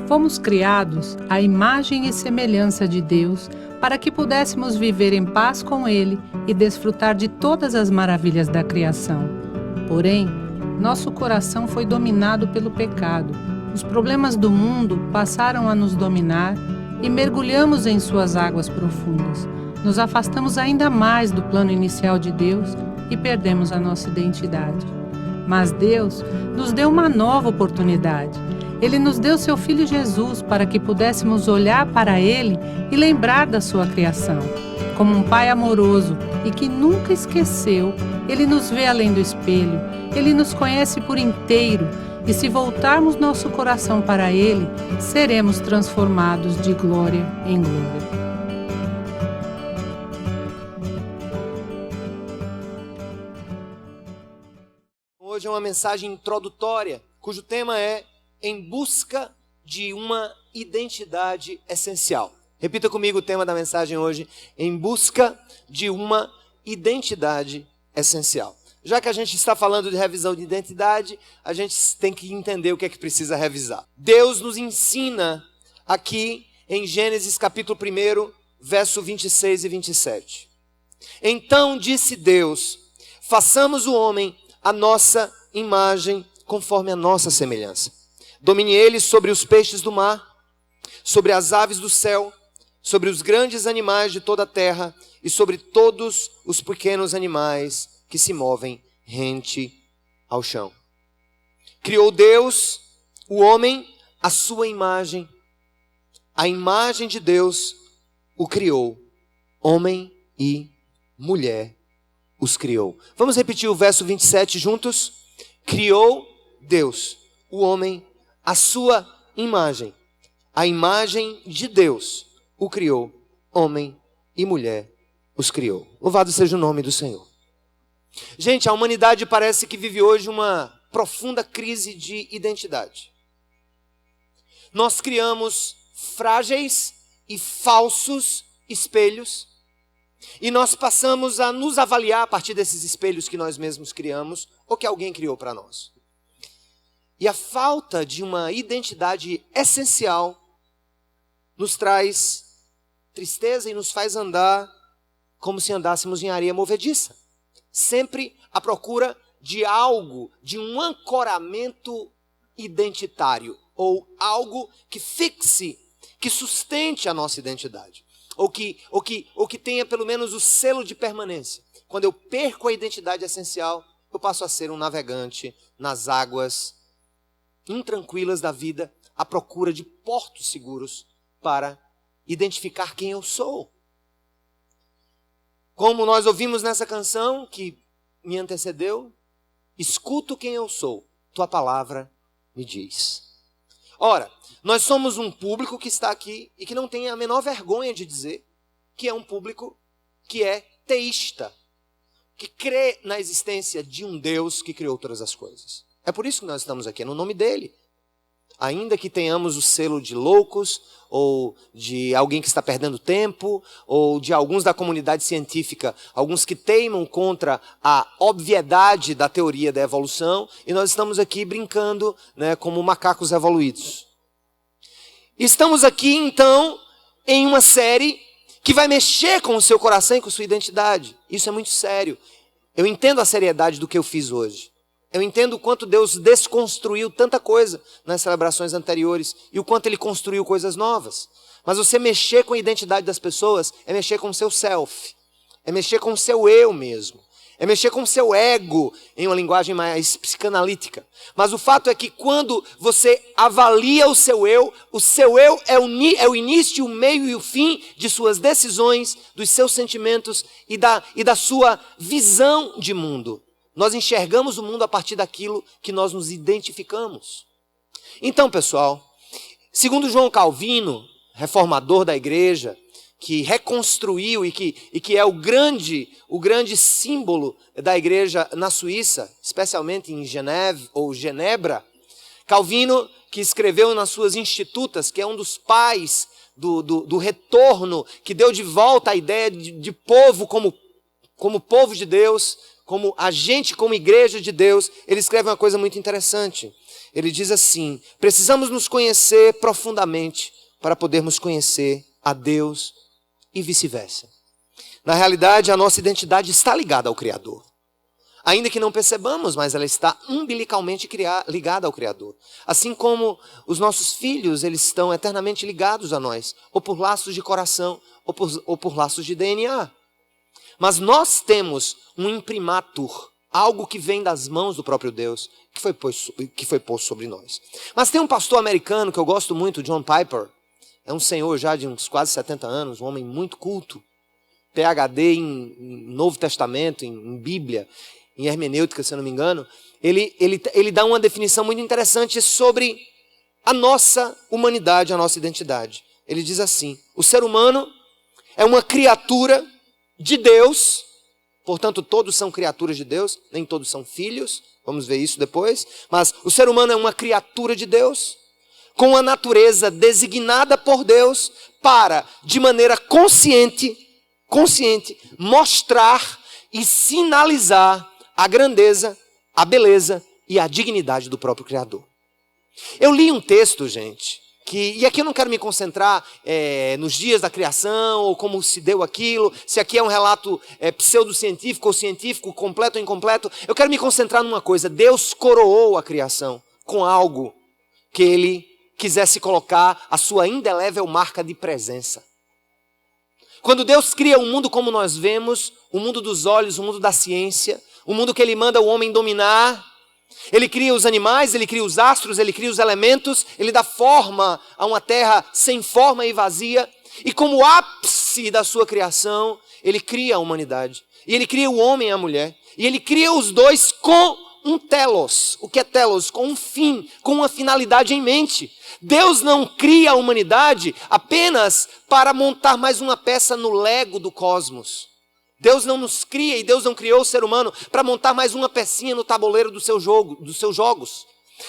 Fomos criados à imagem e semelhança de Deus para que pudéssemos viver em paz com Ele e desfrutar de todas as maravilhas da criação. Porém, nosso coração foi dominado pelo pecado. Os problemas do mundo passaram a nos dominar e mergulhamos em suas águas profundas. Nos afastamos ainda mais do plano inicial de Deus e perdemos a nossa identidade. Mas Deus nos deu uma nova oportunidade. Ele nos deu seu Filho Jesus para que pudéssemos olhar para Ele e lembrar da sua criação. Como um Pai amoroso e que nunca esqueceu, Ele nos vê além do espelho, Ele nos conhece por inteiro e se voltarmos nosso coração para Ele, seremos transformados de glória em glória. Hoje é uma mensagem introdutória, cujo tema é Em Busca de uma Identidade Essencial. Repita comigo o tema da mensagem hoje, Em Busca de uma Identidade Essencial. Já que a gente está falando de revisão de identidade, a gente tem que entender o que é que precisa revisar. Deus nos ensina aqui em Gênesis capítulo 1, verso 26 e 27. Então disse Deus, façamos o homem a nossa imagem conforme a nossa semelhança. Domine ele sobre os peixes do mar, sobre as aves do céu, sobre os grandes animais de toda a terra e sobre todos os pequenos animais que se movem rente ao chão. Criou Deus, o homem, à sua imagem. A imagem de Deus o criou. Homem e mulher os criou. Vamos repetir o verso 27 juntos? Criou Deus, o homem, à sua imagem. A imagem de Deus o criou. Homem e mulher os criou. Louvado seja o nome do Senhor. Gente, a humanidade parece que vive hoje uma profunda crise de identidade. Nós criamos frágeis e falsos espelhos e nós passamos a nos avaliar a partir desses espelhos que nós mesmos criamos ou que alguém criou para nós. E a falta de uma identidade essencial nos traz tristeza e nos faz andar como se andássemos em areia movediça. Sempre à procura de algo, de um ancoramento identitário, ou algo que fixe, que sustente a nossa identidade, ou que tenha pelo menos o selo de permanência. Quando eu perco a identidade essencial, eu passo a ser um navegante nas águas intranquilas da vida, à procura de portos seguros para identificar quem eu sou. Como nós ouvimos nessa canção que me antecedeu, escuto quem eu sou, tua palavra me diz. Ora, nós somos um público que está aqui e que não tem a menor vergonha de dizer que é um público que é teísta, que crê na existência de um Deus que criou todas as coisas. É por isso que nós estamos aqui, é no nome dele. Ainda que tenhamos o selo de loucos, ou de alguém que está perdendo tempo, ou de alguns da comunidade científica, alguns que teimam contra a obviedade da teoria da evolução, e nós estamos aqui brincando, né, como macacos evoluídos. Estamos aqui, então, em uma série que vai mexer com o seu coração e com a sua identidade. Isso é muito sério. Eu entendo a seriedade do que eu fiz hoje. Eu entendo o quanto Deus desconstruiu tanta coisa nas celebrações anteriores e o quanto Ele construiu coisas novas. Mas você mexer com a identidade das pessoas é mexer com o seu self, é mexer com o seu eu mesmo, é mexer com o seu ego, em uma linguagem mais psicanalítica. Mas o fato é que quando você avalia o seu eu é o início, o meio e o fim de suas decisões, dos seus sentimentos e da sua visão de mundo. Nós enxergamos o mundo a partir daquilo que nós nos identificamos. Então, pessoal, segundo João Calvino, reformador da igreja, que reconstruiu e que é o grande símbolo da igreja na Suíça, especialmente em Genebra, Calvino, que escreveu nas suas Institutas, que é um dos pais do retorno, que deu de volta a ideia de povo como povo de Deus, como a gente, como igreja de Deus, ele escreve uma coisa muito interessante. Ele diz assim: precisamos nos conhecer profundamente para podermos conhecer a Deus e vice-versa. Na realidade, a nossa identidade está ligada ao Criador. Ainda que não percebamos, mas ela está umbilicalmente ligada ao Criador. Assim como os nossos filhos, eles estão eternamente ligados a nós, ou por laços de coração, ou por laços de DNA. Mas nós temos um imprimatur, algo que vem das mãos do próprio Deus, que foi posto sobre nós. Mas tem um pastor americano que eu gosto muito, John Piper. É um senhor já de uns quase 70 anos, um homem muito culto, PhD em Novo Testamento, em Bíblia, em hermenêutica, se eu não me engano. Ele dá uma definição muito interessante sobre a nossa humanidade, a nossa identidade. Ele diz assim: o ser humano é uma criatura de Deus, portanto todos são criaturas de Deus, nem todos são filhos, vamos ver isso depois, mas o ser humano é uma criatura de Deus, com a natureza designada por Deus para, de maneira consciente, mostrar e sinalizar a grandeza, a beleza e a dignidade do próprio Criador. Eu li um texto, gente, e aqui eu não quero me concentrar nos dias da criação, ou como se deu aquilo, se aqui é um relato pseudocientífico ou científico, completo ou incompleto. Eu quero me concentrar numa coisa: Deus coroou a criação com algo que Ele quisesse colocar a sua indelével marca de presença. Quando Deus cria um mundo como nós vemos, o mundo dos olhos, o mundo da ciência, o mundo que Ele manda o homem dominar, Ele cria os animais, Ele cria os astros, Ele cria os elementos, Ele dá forma a uma terra sem forma e vazia, e como ápice da sua criação, Ele cria a humanidade, e Ele cria o homem e a mulher, e Ele cria os dois com um telos. O que é telos? Com um fim, com uma finalidade em mente. Deus não cria a humanidade apenas para montar mais uma peça no Lego do cosmos. Deus não nos cria e Deus não criou o ser humano para montar mais uma pecinha no tabuleiro do seu jogo, dos seus jogos.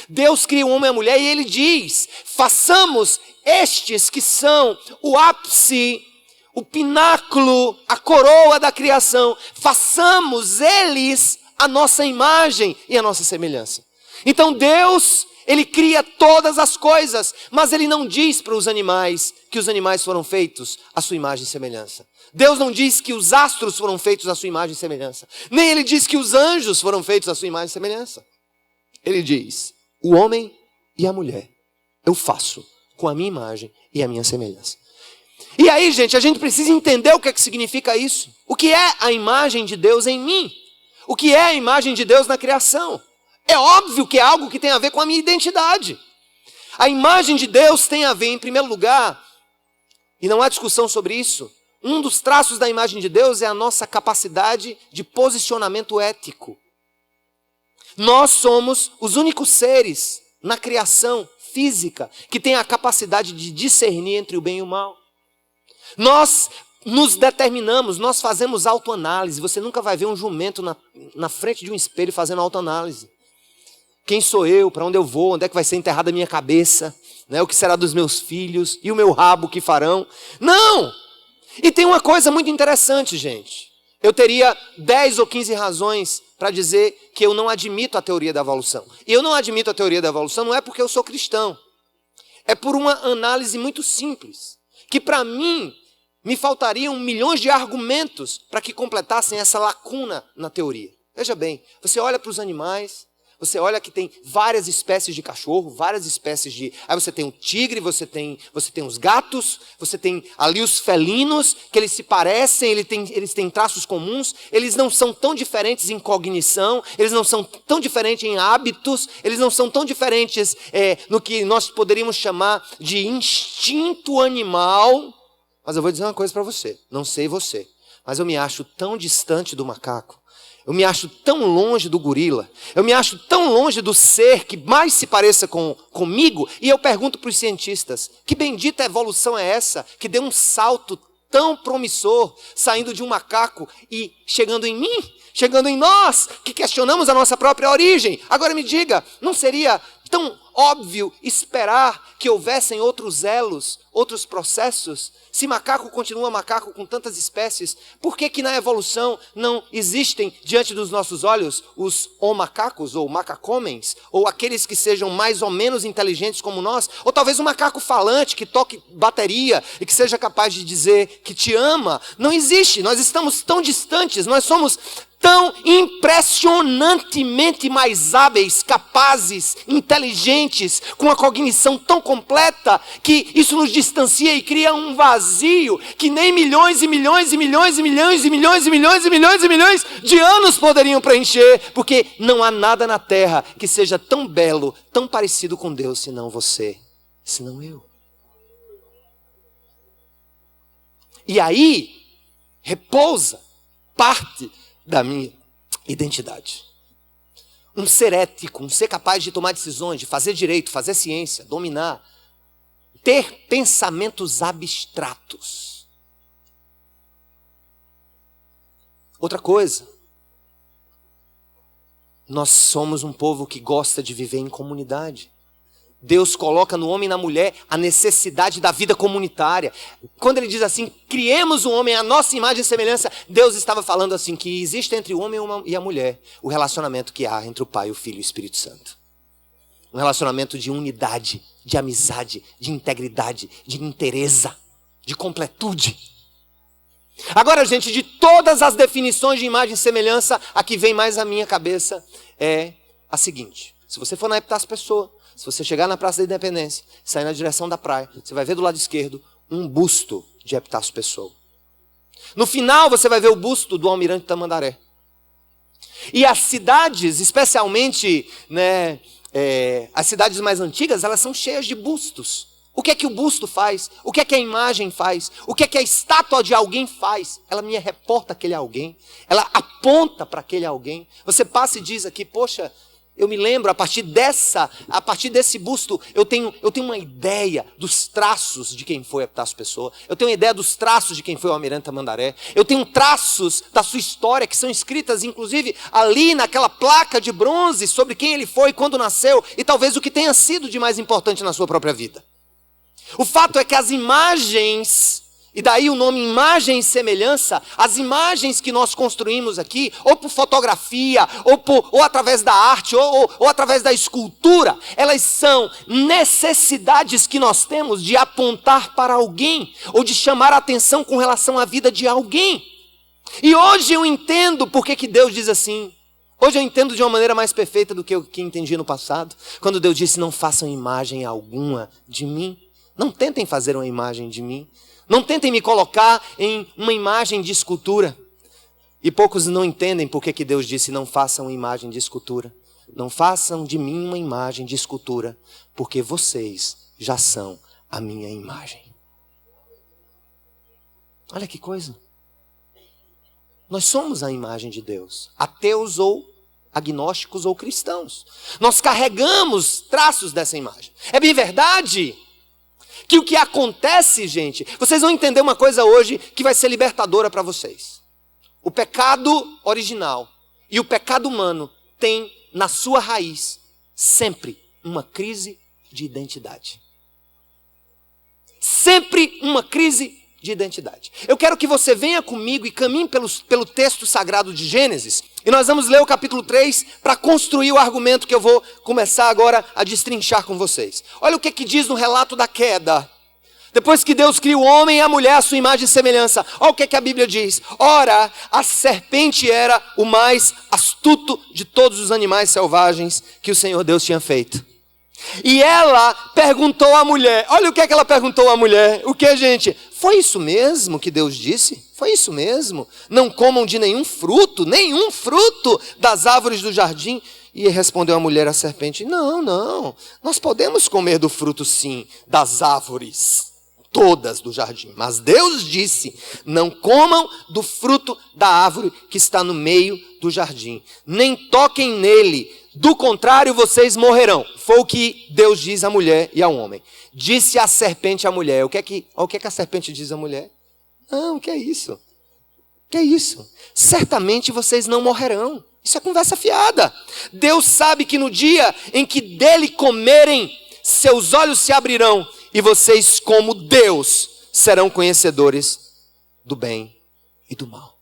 Deus cria o homem e a mulher e Ele diz: façamos estes que são o ápice, o pináculo, a coroa da criação, façamos eles a nossa imagem e a nossa semelhança. Então Deus, Ele cria todas as coisas, mas Ele não diz para os animais que os animais foram feitos à sua imagem e semelhança. Deus não diz que os astros foram feitos à sua imagem e semelhança. Nem Ele diz que os anjos foram feitos à sua imagem e semelhança. Ele diz: o homem e a mulher eu faço com a minha imagem e a minha semelhança. E aí, gente, a gente precisa entender o que é que significa isso. O que é a imagem de Deus em mim? O que é a imagem de Deus na criação? É óbvio que é algo que tem a ver com a minha identidade. A imagem de Deus tem a ver, em primeiro lugar, e não há discussão sobre isso, um dos traços da imagem de Deus é a nossa capacidade de posicionamento ético. Nós somos os únicos seres na criação física que tem a capacidade de discernir entre o bem e o mal. Nós nos determinamos, nós fazemos autoanálise. Você nunca vai ver um jumento na frente de um espelho fazendo autoanálise. Quem sou eu? Para onde eu vou? Onde é que vai ser enterrada a minha cabeça? Né? O que será dos meus filhos? E o meu rabo que farão? Não! E tem uma coisa muito interessante, gente. Eu teria 10 ou 15 razões para dizer que eu não admito a teoria da evolução. E eu não admito a teoria da evolução não é porque eu sou cristão. É por uma análise muito simples. Que para mim me faltariam milhões de argumentos para que completassem essa lacuna na teoria. Veja bem, você olha para os animais, você olha que tem várias espécies de cachorro, várias espécies de... Aí você tem o tigre, você tem os gatos, você tem ali os felinos, que eles se parecem, eles têm traços comuns, eles não são tão diferentes em cognição, eles não são tão diferentes em hábitos, eles não são tão diferentes no que nós poderíamos chamar de instinto animal. Mas eu vou dizer uma coisa para você, não sei você, mas eu me acho tão distante do macaco, eu me acho tão longe do gorila, eu me acho tão longe do ser que mais se pareça comigo, e eu pergunto para os cientistas, que bendita evolução é essa, que deu um salto tão promissor, saindo de um macaco e chegando em mim, chegando em nós, que questionamos a nossa própria origem. Agora me diga, não seria tão óbvio esperar que houvessem outros elos, outros processos? Se macaco continua macaco com tantas espécies, por que que na evolução não existem diante dos nossos olhos os homacacos ou macacomens? Ou aqueles que sejam mais ou menos inteligentes como nós? Ou talvez um macaco falante que toque bateria e que seja capaz de dizer que te ama? Não existe, nós estamos tão distantes, nós somos tão impressionantemente mais hábeis, capazes, inteligentes, com uma cognição tão completa, que isso nos distancia e cria um vazio que nem milhões e milhões e milhões e milhões e milhões e milhões e milhões e milhões de anos poderiam preencher, porque não há nada na terra que seja tão belo, tão parecido com Deus, senão você, senão eu. E aí repousa parte da minha identidade. Um ser ético, um ser capaz de tomar decisões, de fazer direito, fazer ciência, dominar, ter pensamentos abstratos. Outra coisa, nós somos um povo que gosta de viver em comunidade. Deus coloca no homem e na mulher a necessidade da vida comunitária. Quando ele diz assim, criemos o homem à nossa imagem e semelhança, Deus estava falando assim, que existe entre o homem e a mulher o relacionamento que há entre o Pai, o Filho e o Espírito Santo. Um relacionamento de unidade, de amizade, de integridade, de inteireza, de completude. Agora, gente, de todas as definições de imagem e semelhança, a que vem mais à minha cabeça é a seguinte. Se você for na Epitácio Pessoa, se você chegar na Praça da Independência, sair na direção da praia, você vai ver do lado esquerdo um busto de Epitácio Pessoa. No final você vai ver o busto do Almirante Tamandaré. E as cidades, especialmente, as cidades mais antigas, elas são cheias de bustos. O que é que o busto faz? O que é que a imagem faz? O que é que a estátua de alguém faz? Ela me reporta aquele alguém. Ela aponta para aquele alguém. Você passa e diz aqui, poxa, eu me lembro, a partir desse busto, eu tenho uma ideia dos traços de quem foi Epitácio Pessoa. Eu tenho uma ideia dos traços de quem foi o Almirante Tamandaré. Eu tenho traços da sua história que são escritas, inclusive, ali naquela placa de bronze sobre quem ele foi, quando nasceu, e talvez o que tenha sido de mais importante na sua própria vida. O fato é que as imagens, e daí o nome imagem e semelhança, as imagens que nós construímos aqui, ou por fotografia, ou através da arte, ou através da escultura, elas são necessidades que nós temos de apontar para alguém, ou de chamar a atenção com relação à vida de alguém. E hoje eu entendo por que Deus diz assim. Hoje eu entendo de uma maneira mais perfeita do que eu entendi no passado, quando Deus disse, não façam imagem alguma de mim. Não tentem fazer uma imagem de mim. Não tentem me colocar em uma imagem de escultura. E poucos não entendem por que Deus disse, não façam imagem de escultura. Não façam de mim uma imagem de escultura, porque vocês já são a minha imagem. Olha que coisa. Nós somos a imagem de Deus. Ateus ou agnósticos ou cristãos. Nós carregamos traços dessa imagem. É bem verdade que o que acontece, gente, vocês vão entender uma coisa hoje que vai ser libertadora para vocês. O pecado original e o pecado humano tem na sua raiz sempre uma crise de identidade. Sempre uma crise de identidade. Eu quero que você venha comigo e caminhe pelo texto sagrado de Gênesis. E nós vamos ler o capítulo 3 para construir o argumento que eu vou começar agora a destrinchar com vocês. Olha o que diz no relato da queda. Depois que Deus cria o homem e a mulher à sua imagem e semelhança. Olha o que a Bíblia diz. Ora, a serpente era o mais astuto de todos os animais selvagens que o Senhor Deus tinha feito. E ela perguntou à mulher. Olha o que ela perguntou à mulher. O que, gente? Foi isso mesmo que Deus disse? Foi isso mesmo? Não comam de nenhum fruto das árvores do jardim. E respondeu a mulher à serpente, não, nós podemos comer do fruto sim, das árvores todas do jardim. Mas Deus disse, não comam do fruto da árvore que está no meio do jardim, nem toquem nele, do contrário vocês morrerão. Foi o que Deus diz à mulher e ao homem. Disse a serpente à mulher, o que é que a serpente diz à mulher? Não, o que é isso? Que é isso? Certamente vocês não morrerão. Isso é conversa fiada. Deus sabe que no dia em que dele comerem, seus olhos se abrirão e vocês, como Deus, serão conhecedores do bem e do mal.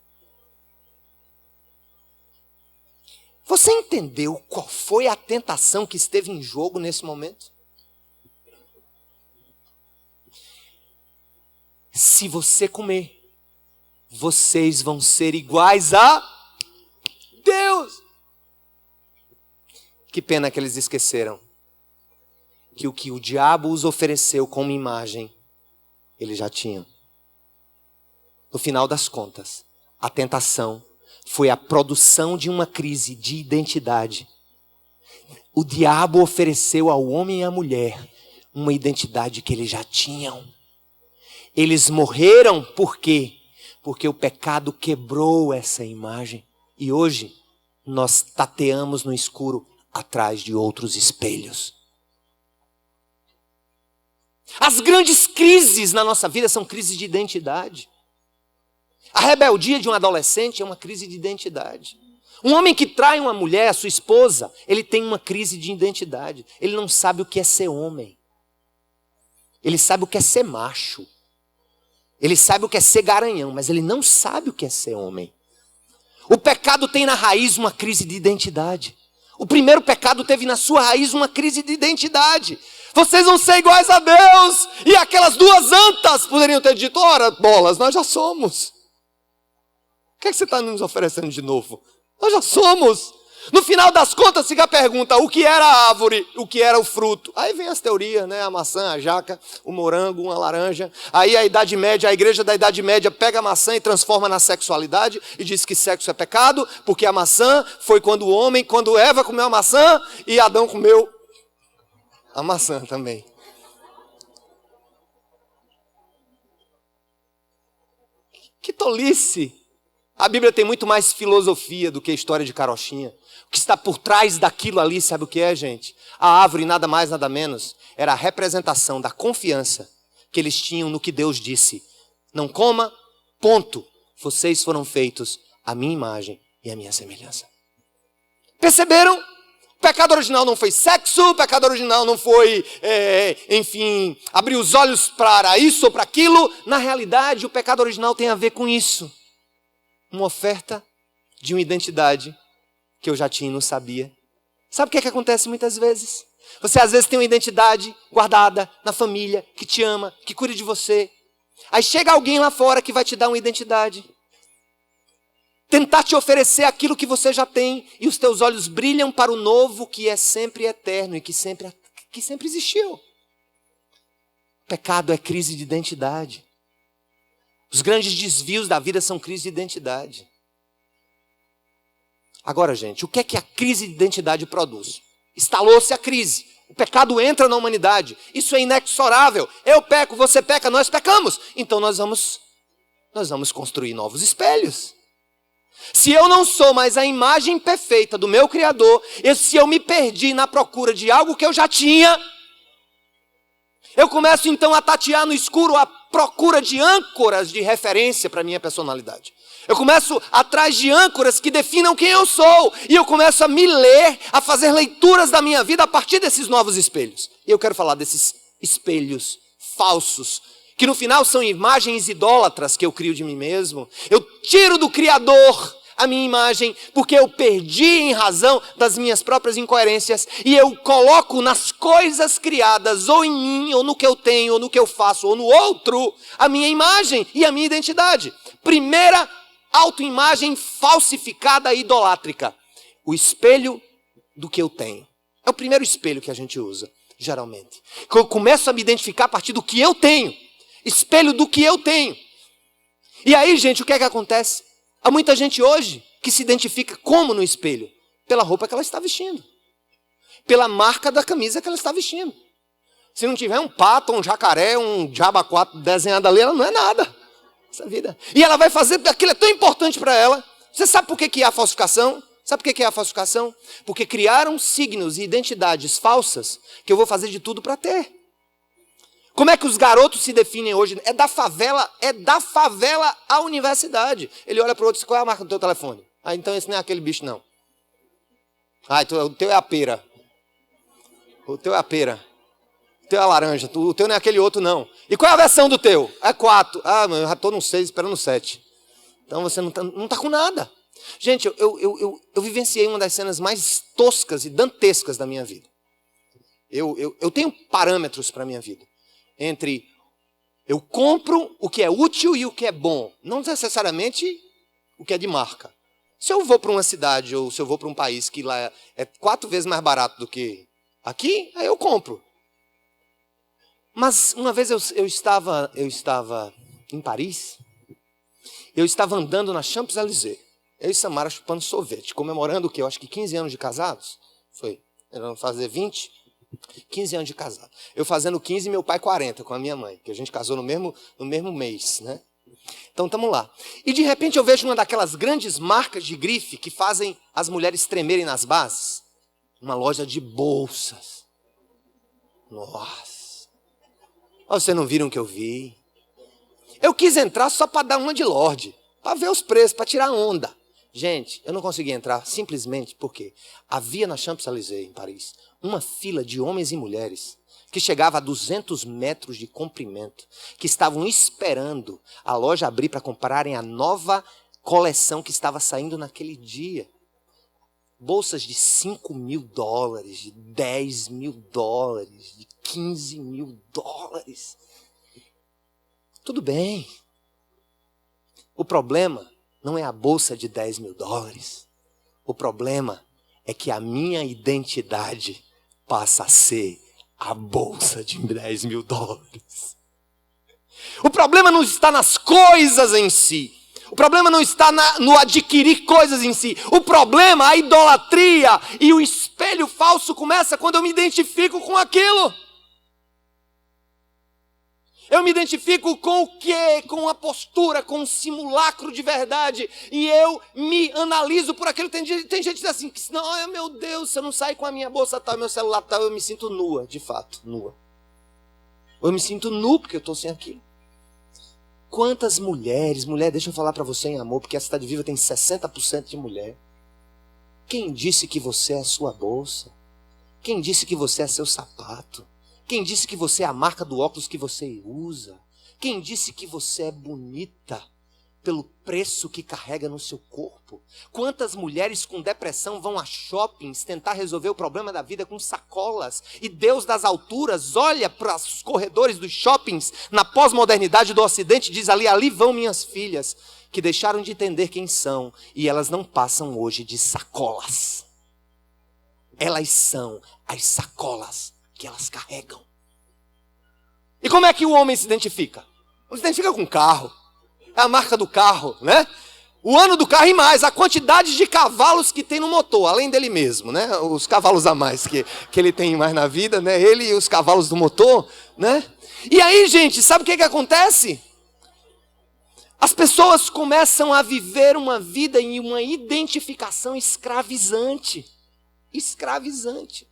Você entendeu qual foi a tentação que esteve em jogo nesse momento? Se você comer, vocês vão ser iguais a Deus. Que pena que eles esqueceram que o diabo os ofereceu como imagem, eles já tinham. No final das contas, a tentação foi a produção de uma crise de identidade. O diabo ofereceu ao homem e à mulher uma identidade que eles já tinham. Eles morreram por quê? Porque o pecado quebrou essa imagem. E hoje nós tateamos no escuro atrás de outros espelhos. As grandes crises na nossa vida são crises de identidade. A rebeldia de um adolescente é uma crise de identidade. Um homem que trai uma mulher, a sua esposa, ele tem uma crise de identidade. Ele não sabe o que é ser homem. Ele sabe o que é ser macho. Ele sabe o que é ser garanhão, mas ele não sabe o que é ser homem. O pecado tem na raiz uma crise de identidade. O primeiro pecado teve na sua raiz uma crise de identidade. Vocês vão ser iguais a Deus. E aquelas duas antas poderiam ter dito, ora, bolas, nós já somos. O que é que você está nos oferecendo de novo? Nós já somos. No final das contas, fica a pergunta, o que era a árvore, o que era o fruto? Aí vem as teorias, né? A maçã, a jaca, o morango, uma laranja. Aí a Idade Média, a igreja da Idade Média pega a maçã e transforma na sexualidade e diz que sexo é pecado, porque a maçã foi quando Eva comeu a maçã e Adão comeu a maçã também. Que tolice! A Bíblia tem muito mais filosofia do que história de carochinha. O que está por trás daquilo ali, sabe o que é, gente? A árvore, nada mais, nada menos, era a representação da confiança que eles tinham no que Deus disse. Não coma, ponto. Vocês foram feitos à minha imagem e à minha semelhança. Perceberam? O pecado original não foi sexo, o pecado original não foi, abrir os olhos para isso ou para aquilo. Na realidade, o pecado original tem a ver com isso. Uma oferta de uma identidade que eu já tinha e não sabia. Sabe o que é que acontece muitas vezes? Você às vezes tem uma identidade guardada na família, que te ama, que cuida de você. Aí chega alguém lá fora que vai te dar uma identidade. Tentar te oferecer aquilo que você já tem. E os teus olhos brilham para o novo que é sempre eterno e que sempre existiu. O pecado é crise de identidade. Os grandes desvios da vida são crise de identidade. Agora, gente, o que é que a crise de identidade produz? Instalou-se a crise. O pecado entra na humanidade. Isso é inexorável. Eu peco, você peca, nós pecamos. Então nós vamos construir novos espelhos. Se eu não sou mais a imagem perfeita do meu Criador, se eu me perdi na procura de algo que eu já tinha, eu começo então a tatear no escuro a procura de âncoras de referência para a minha personalidade. Eu começo atrás de âncoras que definam quem eu sou. E eu começo a me ler, a fazer leituras da minha vida a partir desses novos espelhos. E eu quero falar desses espelhos falsos, que no final são imagens idólatras que eu crio de mim mesmo. Eu tiro do Criador a minha imagem, porque eu perdi em razão das minhas próprias incoerências, e eu coloco nas coisas criadas, ou em mim, ou no que eu tenho, ou no que eu faço, ou no outro, a minha imagem e a minha identidade. Primeira autoimagem falsificada e idolátrica. O espelho do que eu tenho. É o primeiro espelho que a gente usa, geralmente. Eu começo a me identificar a partir do que eu tenho. Espelho do que eu tenho. E aí, gente, o que é que acontece? Há muita gente hoje que se identifica como no espelho? Pela roupa que ela está vestindo. Pela marca da camisa que ela está vestindo. Se não tiver um pato, um jacaré, um diabo 4 desenhado ali, ela não é nada. Essa vida. E ela vai fazer, porque aquilo é tão importante para ela. Você sabe por que é a falsificação? Sabe por que é a falsificação? Porque criaram signos e identidades falsas que eu vou fazer de tudo para ter. Como é que os garotos se definem hoje? É da favela à universidade. Ele olha para o outro e diz, qual é a marca do teu telefone? Ah, então esse não é aquele bicho não. Ah, o teu é a pera. O teu é a pera. O teu é a laranja. O teu não é aquele outro, não. E qual é a versão do teu? É 4. Ah, eu já estou no 6, esperando o 7. Então você não tá com nada. Gente, eu vivenciei uma das cenas mais toscas e dantescas da minha vida. Eu tenho parâmetros para a minha vida. Entre eu compro o que é útil e o que é bom. Não necessariamente o que é de marca. Se eu vou para uma cidade ou se eu vou para um país que lá é 4 vezes mais barato do que aqui, aí eu compro. Mas uma vez eu estava em Paris, eu estava andando na Champs-Élysées, eu e Samara chupando sorvete, comemorando o quê? Eu acho que 15 anos de casados. Foi, vamos fazer 20, 15 anos de casado. Eu fazendo 15 e meu pai 40 com a minha mãe, que a gente casou no mesmo mês, né? Então estamos lá. E de repente eu vejo uma daquelas grandes marcas de grife que fazem as mulheres tremerem nas bases. Uma loja de bolsas. Nossa. Vocês não viram o que eu vi? Eu quis entrar só para dar uma de Lorde, para ver os preços, para tirar onda. Gente, eu não consegui entrar simplesmente porque havia na Champs-Élysées, em Paris, uma fila de homens e mulheres que chegava a 200 metros de comprimento, que estavam esperando a loja abrir para comprarem a nova coleção que estava saindo naquele dia. Bolsas de $5.000, de $10.000, de $15.000. Tudo bem. O problema não é a bolsa de $10.000. O problema é que a minha identidade passa a ser a bolsa de $10.000. O problema não está nas coisas em si. O problema não está no adquirir coisas em si. O problema, a idolatria e o espelho falso começa quando eu me identifico com aquilo. Eu me identifico com o quê? Com a postura, com um simulacro de verdade. E eu me analiso por aquilo. Tem gente que diz assim, não, meu Deus, se eu não sair com a minha bolsa tal, meu celular tal, eu me sinto nua, de fato, nua. Eu me sinto nu porque eu estou sem aquilo. Quantas mulheres, deixa eu falar para você em amor, porque a Cidade Viva tem 60% de mulher. Quem disse que você é a sua bolsa? Quem disse que você é seu sapato? Quem disse que você é a marca do óculos que você usa? Quem disse que você é bonita pelo preço que carrega no seu corpo? Quantas mulheres com depressão vão a shoppings tentar resolver o problema da vida com sacolas? E Deus das alturas olha para os corredores dos shoppings na pós-modernidade do Ocidente e diz ali vão minhas filhas, que deixaram de entender quem são e elas não passam hoje de sacolas. Elas são as sacolas que elas carregam. E como é que o homem se identifica? Ele se identifica com o carro. É a marca do carro, né? O ano do carro e mais, a quantidade de cavalos que tem no motor, além dele mesmo, né? Os cavalos a mais que ele tem mais na vida, né? Ele e os cavalos do motor, né? E aí, gente, sabe o que acontece? As pessoas começam a viver uma vida em uma identificação escravizante. Escravizante.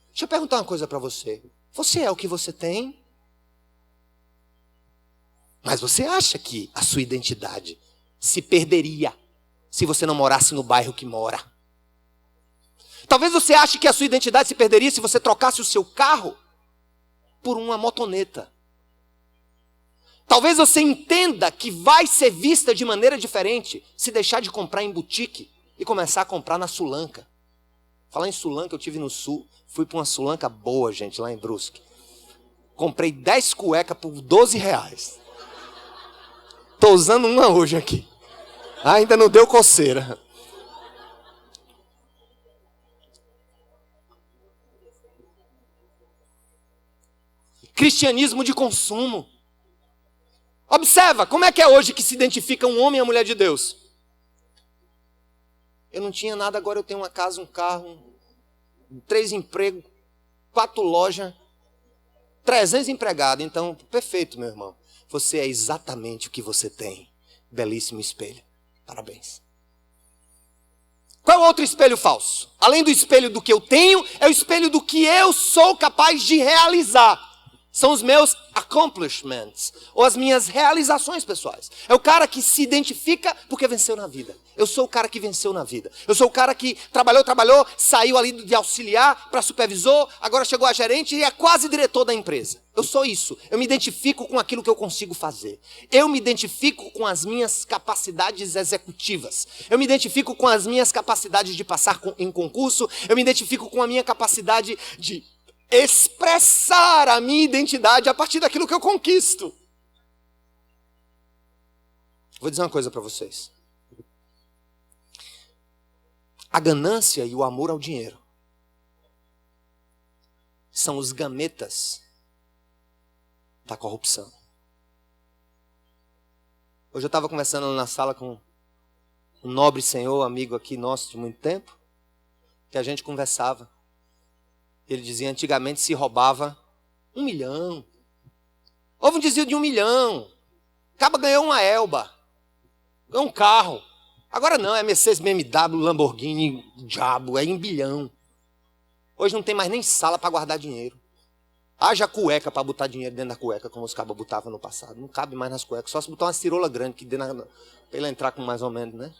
Deixa eu perguntar uma coisa para você. Você é o que você tem? Mas você acha que a sua identidade se perderia se você não morasse no bairro que mora? Talvez você ache que a sua identidade se perderia se você trocasse o seu carro por uma motoneta. Talvez você entenda que vai ser vista de maneira diferente se deixar de comprar em boutique e começar a comprar na Sulanca. Falar em Sulanca, eu estive no Sul, fui para uma Sulanca boa, gente, lá em Brusque. Comprei 10 cuecas por R$12. Estou usando uma hoje aqui. Ainda não deu coceira. Cristianismo de consumo. Observa, como é que é hoje que se identifica um homem e a mulher de Deus? Eu não tinha nada, agora eu tenho uma casa, um carro, 3 empregos, 4 lojas, 300 empregados. Então, perfeito, meu irmão. Você é exatamente o que você tem. Belíssimo espelho. Parabéns. Qual é o outro espelho falso? Além do espelho do que eu tenho, é o espelho do que eu sou capaz de realizar. São os meus accomplishments, ou as minhas realizações pessoais. É o cara que se identifica porque venceu na vida. Eu sou o cara que venceu na vida. Eu sou o cara que trabalhou, saiu ali de auxiliar para supervisor, agora chegou a gerente e é quase diretor da empresa. Eu sou isso. Eu me identifico com aquilo que eu consigo fazer. Eu me identifico com as minhas capacidades executivas. Eu me identifico com as minhas capacidades de passar em concurso. Eu me identifico com a minha capacidade de expressar a minha identidade a partir daquilo que eu conquisto. Vou dizer uma coisa para vocês. A ganância e o amor ao dinheiro são os gametas da corrupção. Hoje eu estava conversando na sala com um nobre senhor, amigo aqui nosso de muito tempo, que a gente conversava. Ele dizia, antigamente se roubava 1 milhão. Houve um desvio de 1 milhão. Acaba ganhou uma Elba. Ganhou um carro. Agora não, é Mercedes, BMW, Lamborghini, diabo, é em bilhão. Hoje não tem mais nem sala para guardar dinheiro. Haja cueca para botar dinheiro dentro da cueca, como os cabas botavam no passado. Não cabe mais nas cuecas, só se botar uma cirola grande, que dê para ele entrar com mais ou menos, né?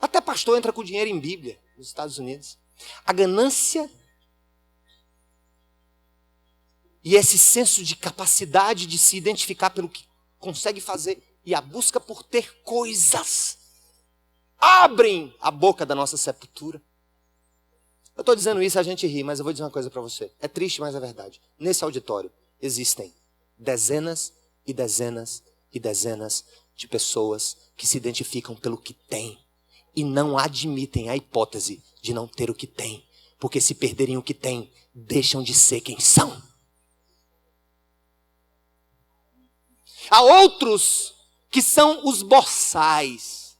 Até pastor entra com dinheiro em Bíblia, nos Estados Unidos. A ganância e esse senso de capacidade de se identificar pelo que consegue fazer e a busca por ter coisas abrem a boca da nossa sepultura. Eu estou dizendo isso, a gente ri, mas eu vou dizer uma coisa para você. É triste, mas é verdade. Nesse auditório existem dezenas e dezenas e dezenas de pessoas que se identificam pelo que têm e não admitem a hipótese de não ter o que têm, porque se perderem o que têm, deixam de ser quem são. Há outros que são os boçais.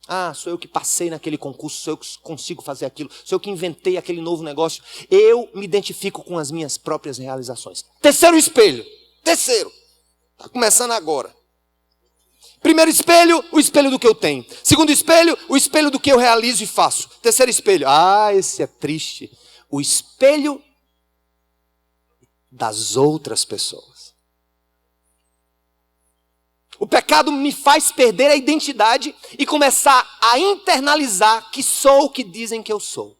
Ah, sou eu que passei naquele concurso, sou eu que consigo fazer aquilo, sou eu que inventei aquele novo negócio. Eu me identifico com as minhas próprias realizações. Terceiro espelho. Terceiro. Está começando agora. Primeiro espelho, o espelho do que eu tenho. Segundo espelho, o espelho do que eu realizo e faço. Terceiro espelho. Ah, esse é triste. O espelho das outras pessoas. O pecado me faz perder a identidade e começar a internalizar que sou o que dizem que eu sou.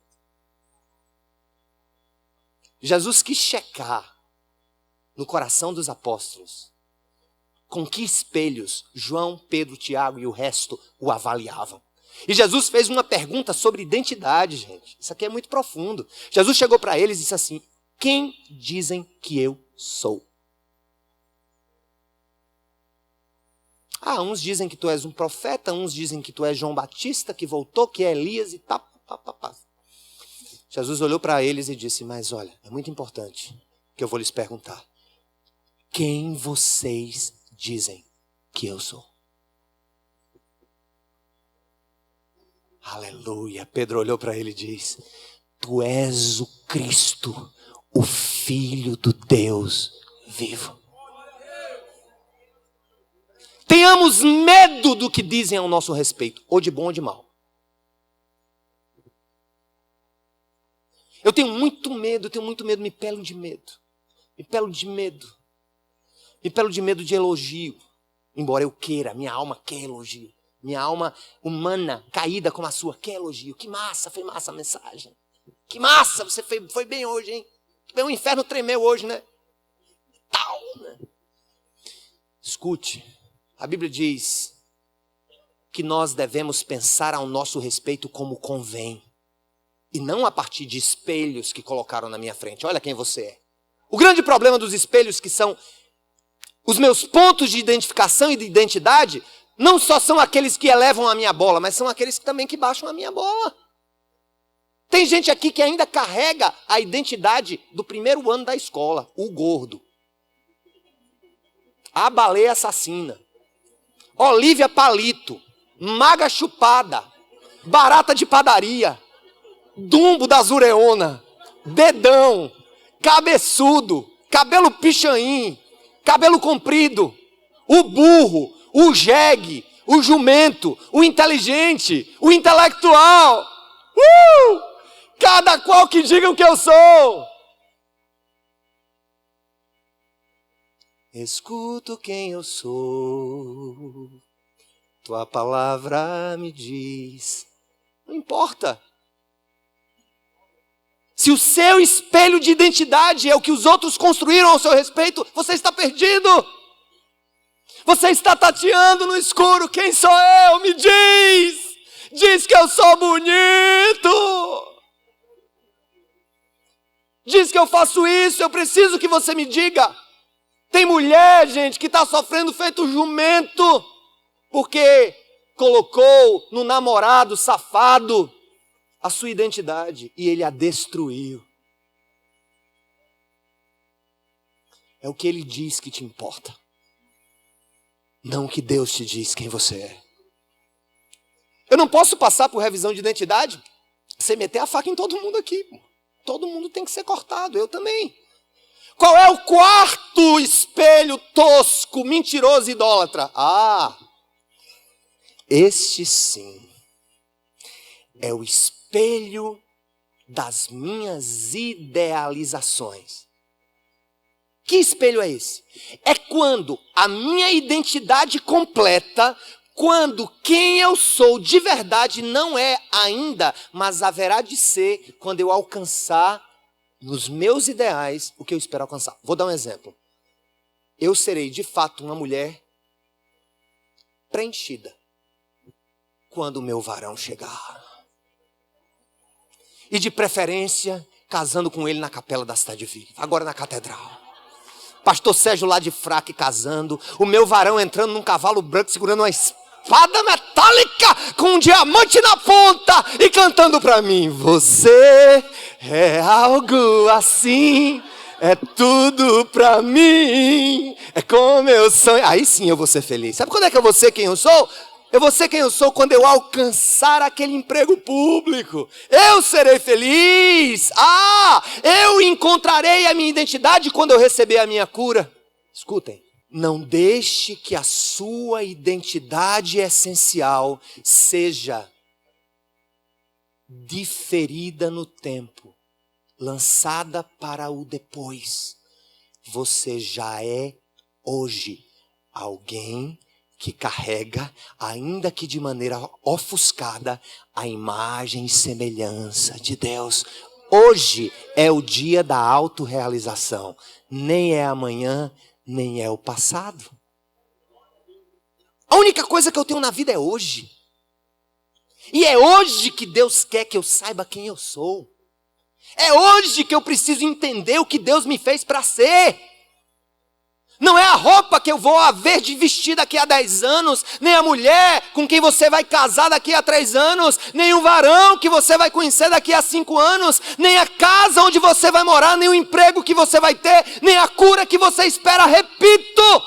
Jesus quis checar no coração dos apóstolos com que espelhos João, Pedro, Tiago e o resto o avaliavam. E Jesus fez uma pergunta sobre identidade, gente. Isso aqui é muito profundo. Jesus chegou para eles e disse assim: quem dizem que eu sou? Ah, uns dizem que tu és um profeta, uns dizem que tu és João Batista, que voltou, que é Elias e tá. Jesus olhou para eles e disse, mas olha, é muito importante que eu vou lhes perguntar. Quem vocês dizem que eu sou? Aleluia. Pedro olhou para ele e disse, tu és o Cristo, o Filho do Deus vivo. Tenhamos medo do que dizem ao nosso respeito, ou de bom ou de mal. Eu tenho muito medo, me pelo de medo. Me pelo de medo. Me pelo de medo de elogio. Embora eu queira, minha alma quer elogio. Minha alma humana, caída como a sua, quer elogio. Que massa, foi massa a mensagem. Que massa, você foi bem hoje, hein? O inferno tremeu hoje, né? Tal, né? Escute. A Bíblia diz que nós devemos pensar ao nosso respeito como convém. E não a partir de espelhos que colocaram na minha frente. Olha quem você é. O grande problema dos espelhos, que são os meus pontos de identificação e de identidade, não só são aqueles que elevam a minha bola, mas são aqueles também que baixam a minha bola. Tem gente aqui que ainda carrega a identidade do primeiro ano da escola. O gordo. A baleia assassina. Olívia Palito, Maga Chupada, Barata de Padaria, Dumbo da Zureona, Dedão, Cabeçudo, Cabelo Pichain, Cabelo Comprido, o burro, o jegue, o jumento, o inteligente, o intelectual. Cada qual que diga o que eu sou. escuto quem eu sou. Tua palavra me diz. Não importa. Se o seu espelho de identidade é o que os outros construíram ao seu respeito, você está perdido. Você está tateando no escuro. Quem sou eu? Me diz. Diz que eu sou bonito. Diz que eu faço isso. Eu preciso que você me diga. Tem mulher, gente, que está sofrendo feito jumento porque colocou no namorado safado a sua identidade e ele a destruiu. É o que ele diz que te importa, não o que Deus te diz quem você é. Eu não posso passar por revisão de identidade sem meter a faca em todo mundo aqui. Todo mundo tem que ser cortado, eu também. Qual é o quarto espelho tosco, mentiroso, idólatra? Este sim é o espelho das minhas idealizações. Que espelho é esse? É quando a minha identidade completa, quando quem eu sou de verdade não é ainda, mas haverá de ser quando eu alcançar nos meus ideais o que eu espero alcançar. Vou dar um exemplo. Eu serei de fato uma mulher preenchida quando o meu varão chegar. E de preferência, casando com ele na capela da Cidade Viva, agora na catedral. Pastor Sérgio lá de fraque casando, o meu varão entrando num cavalo branco segurando uma espada metálica com um diamante na ponta e cantando pra mim: você é algo assim, é tudo pra mim, é como eu sonho. Aí sim eu vou ser feliz. Sabe quando é que eu vou ser quem eu sou? Eu vou ser quem eu sou quando eu alcançar aquele emprego público. Eu serei feliz. Eu encontrarei a minha identidade quando eu receber a minha cura. Escutem, não deixe que a sua identidade essencial seja diferida no tempo, lançada para o depois. Você já é hoje alguém que carrega, ainda que de maneira ofuscada, a imagem e semelhança de Deus. Hoje é o dia da autorrealização. Nem é amanhã, nem é o passado. A única coisa que eu tenho na vida é hoje. E é hoje que Deus quer que eu saiba quem eu sou. É hoje que eu preciso entender o que Deus me fez para ser. Não é a roupa que eu vou haver de vestir daqui a 10 anos, nem a mulher com quem você vai casar daqui a 3 anos, nem o varão que você vai conhecer daqui a 5 anos, nem a casa onde você vai morar, nem o emprego que você vai ter, nem a cura que você espera. Repito,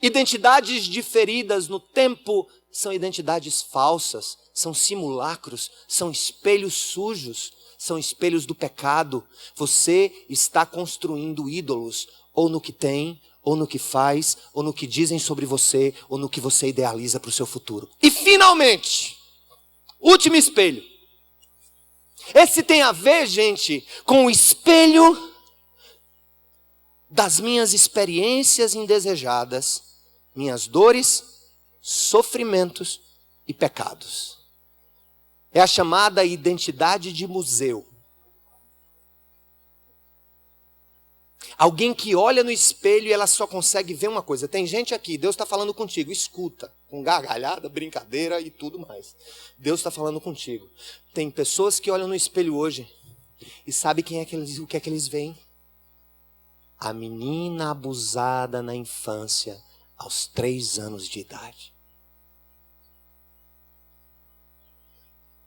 identidades diferidas no tempo são identidades falsas, são simulacros, são espelhos sujos, são espelhos do pecado. Você está construindo ídolos, ou no que tem, ou no que faz, ou no que dizem sobre você, ou no que você idealiza para o seu futuro. E finalmente, último espelho. Esse tem a ver, gente, com o espelho das minhas experiências indesejadas, minhas dores, sofrimentos e pecados. É a chamada identidade de museu. Alguém que olha no espelho e ela só consegue ver uma coisa. Tem gente aqui, Deus está falando contigo, escuta, com gargalhada, brincadeira e tudo mais. Deus está falando contigo. Tem pessoas que olham no espelho hoje e sabem o que é que eles veem? A menina abusada na infância, aos 3 anos de idade.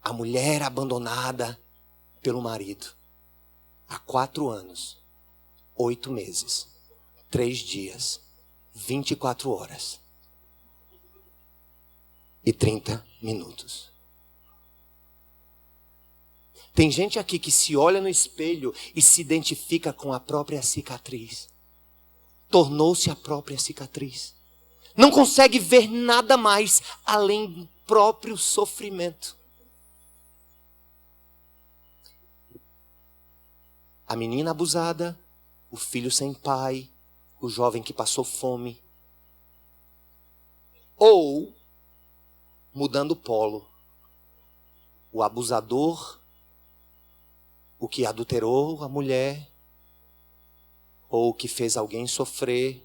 A mulher abandonada pelo marido, há 4 anos. 8 meses, 3 dias, 24 horas e 30 minutos. Tem gente aqui que se olha no espelho e se identifica com a própria cicatriz. Tornou-se a própria cicatriz. Não consegue ver nada mais além do próprio sofrimento. A menina abusada, o filho sem pai, o jovem que passou fome. Ou, mudando o polo, o abusador, o que adulterou a mulher, ou o que fez alguém sofrer.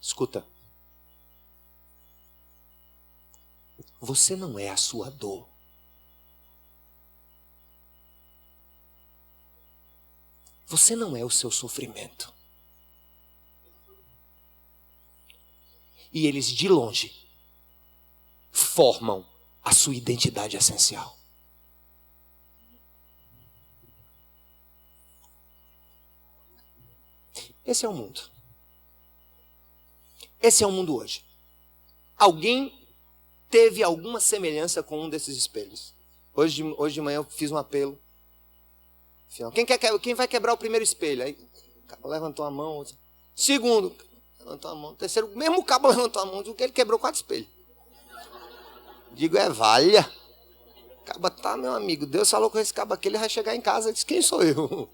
Escuta. Você não é a sua dor. Você não é o seu sofrimento. E eles, de longe, formam a sua identidade essencial. Esse é o mundo. Esse é o mundo hoje. Alguém teve alguma semelhança com um desses espelhos. Hoje de manhã eu fiz um apelo. Quem vai quebrar o primeiro espelho? Aí o cabo levantou a mão. Segundo, levantou a mão. Terceiro, mesmo o cabo levantou a mão. Ele quebrou 4 espelhos. Digo, valha. O cabo tá, meu amigo. Deus falou com esse cabo aqui, ele vai chegar em casa. Eu disse, quem sou eu?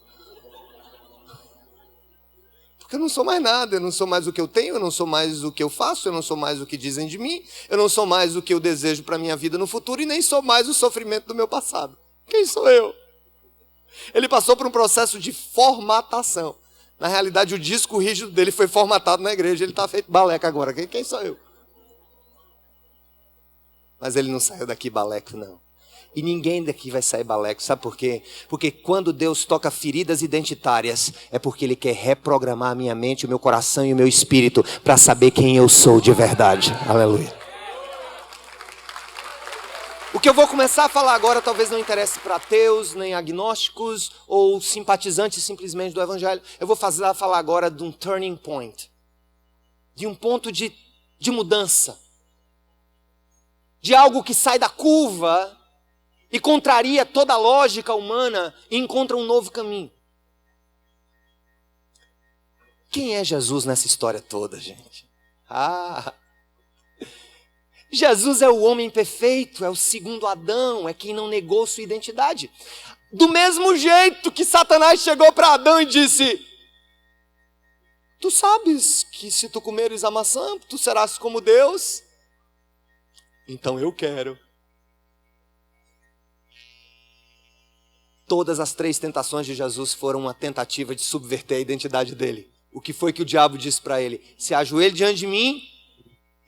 Porque eu não sou mais nada, eu não sou mais o que eu tenho, eu não sou mais o que eu faço, eu não sou mais o que dizem de mim, eu não sou mais o que eu desejo para a minha vida no futuro e nem sou mais o sofrimento do meu passado. Quem sou eu? Ele passou por um processo de formatação. Na realidade, o disco rígido dele foi formatado na igreja, ele está feito baleca agora. Quem sou eu? Mas ele não saiu daqui baleco, não. E ninguém daqui vai sair baleco, sabe por quê? Porque quando Deus toca feridas identitárias, é porque Ele quer reprogramar a minha mente, o meu coração e o meu espírito para saber quem eu sou de verdade. Aleluia. O que eu vou começar a falar agora talvez não interesse para ateus, nem agnósticos ou simpatizantes simplesmente do Evangelho. Eu vou falar agora de um turning point, de um ponto de mudança, de algo que sai da curva e contraria toda a lógica humana e encontra um novo caminho. Quem é Jesus nessa história toda, gente? Jesus é o homem perfeito, é o segundo Adão, é quem não negou sua identidade. Do mesmo jeito que Satanás chegou para Adão e disse: tu sabes que se tu comeres a maçã, tu serás como Deus? Então eu quero. Todas as 3 tentações de Jesus foram uma tentativa de subverter a identidade dele. O que foi que o diabo disse para ele? Se ajoelhe diante de mim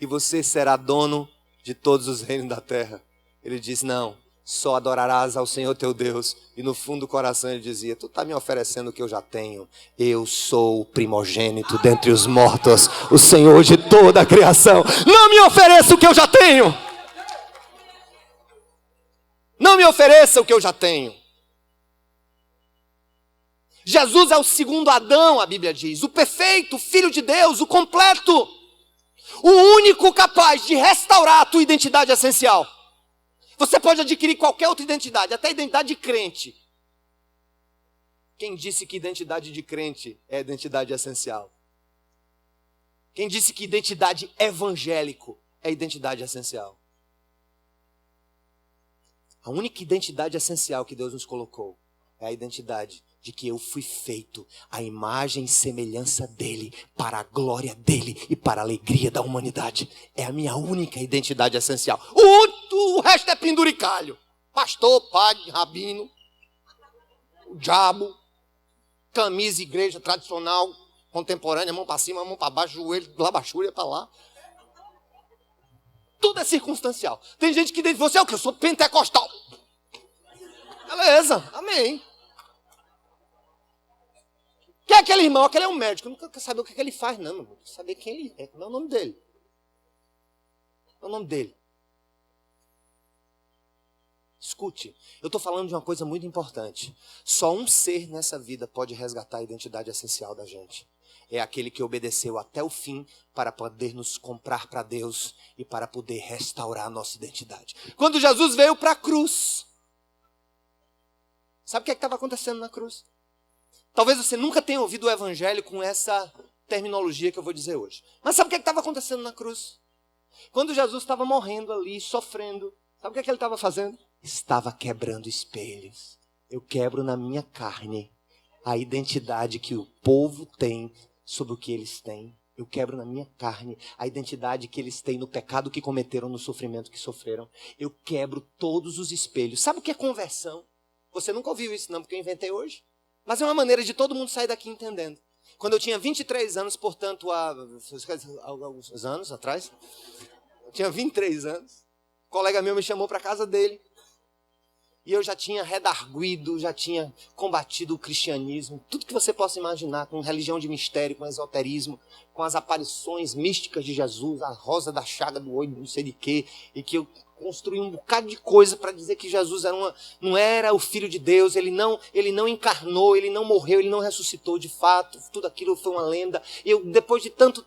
e você será dono de todos os reinos da terra. Ele disse, não, só adorarás ao Senhor teu Deus. E no fundo do coração ele dizia, tu está me oferecendo o que eu já tenho. Eu sou o primogênito dentre os mortos, o Senhor de toda a criação. Não me ofereça o que eu já tenho. Não me ofereça o que eu já tenho. Jesus é o segundo Adão, a Bíblia diz, o perfeito, o Filho de Deus, o completo, o único capaz de restaurar a tua identidade essencial. Você pode adquirir qualquer outra identidade, até a identidade de crente. Quem disse que identidade de crente é identidade essencial? Quem disse que identidade evangélico é identidade essencial? A única identidade essencial que Deus nos colocou é a identidade de que eu fui feito à imagem e semelhança dele, para a glória dele e para a alegria da humanidade. É a minha única identidade essencial. O resto é penduricalho. Pastor, padre, rabino, o diabo, camisa, igreja tradicional, contemporânea, mão para cima, mão para baixo, joelho, labachúria para lá. Tudo é circunstancial. Tem gente que diz, você é o que? Eu sou pentecostal. Beleza, amém. Quem é aquele irmão? Aquele é um médico. Eu nunca quero saber o que ele faz, não. Eu quero saber quem ele é. Qual é o nome dele? Qual é o nome dele? Escute, eu estou falando de uma coisa muito importante. Só um ser nessa vida pode resgatar a identidade essencial da gente. É aquele que obedeceu até o fim para poder nos comprar para Deus e para poder restaurar a nossa identidade. Quando Jesus veio para a cruz, sabe o que estava acontecendo na cruz? Talvez você nunca tenha ouvido o evangelho com essa terminologia que eu vou dizer hoje. Mas sabe o que estava acontecendo na cruz? Quando Jesus estava morrendo ali, sofrendo, sabe o que ele estava fazendo? Estava quebrando espelhos. Eu quebro na minha carne a identidade que o povo tem sobre o que eles têm. Eu quebro na minha carne a identidade que eles têm no pecado que cometeram, no sofrimento que sofreram. Eu quebro todos os espelhos. Sabe o que é conversão? Você nunca ouviu isso não, porque eu inventei hoje. Mas é uma maneira de todo mundo sair daqui entendendo. Quando eu tinha 23 anos, portanto, há alguns anos atrás, eu tinha 23 anos, um colega meu me chamou para a casa dele. E eu já tinha redarguido, já tinha combatido o cristianismo, tudo que você possa imaginar, com religião de mistério, com esoterismo, com as aparições místicas de Jesus, a rosa da chaga do olho, não sei de quê, e que eu construí um bocado de coisa para dizer que Jesus não era o Filho de Deus, ele não encarnou, ele não morreu, ele não ressuscitou de fato, tudo aquilo foi uma lenda. Eu, depois de tanto,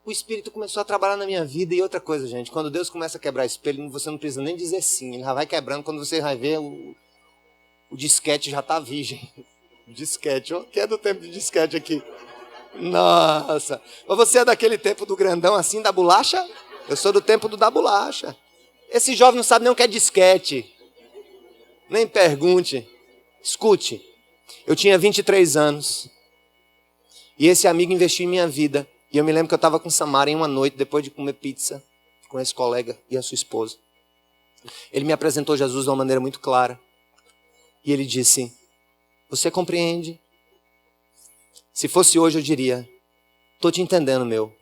o Espírito começou a trabalhar na minha vida. E outra coisa, gente, quando Deus começa a quebrar espelho, você não precisa nem dizer sim, ele já vai quebrando. Quando você vai ver, o disquete já está virgem. O disquete, ó, quem é do tempo de disquete aqui? Nossa, mas você é daquele tempo do grandão assim, da bolacha? Eu sou do tempo da bolacha. Esse jovem não sabe nem o que é disquete. Nem pergunte. Escute, eu tinha 23 anos. E esse amigo investiu em minha vida. E eu me lembro que eu estava com Samara em uma noite, depois de comer pizza, com esse colega e a sua esposa. Ele me apresentou Jesus de uma maneira muito clara. E ele disse, você compreende? Se fosse hoje eu diria, estou te entendendo, meu.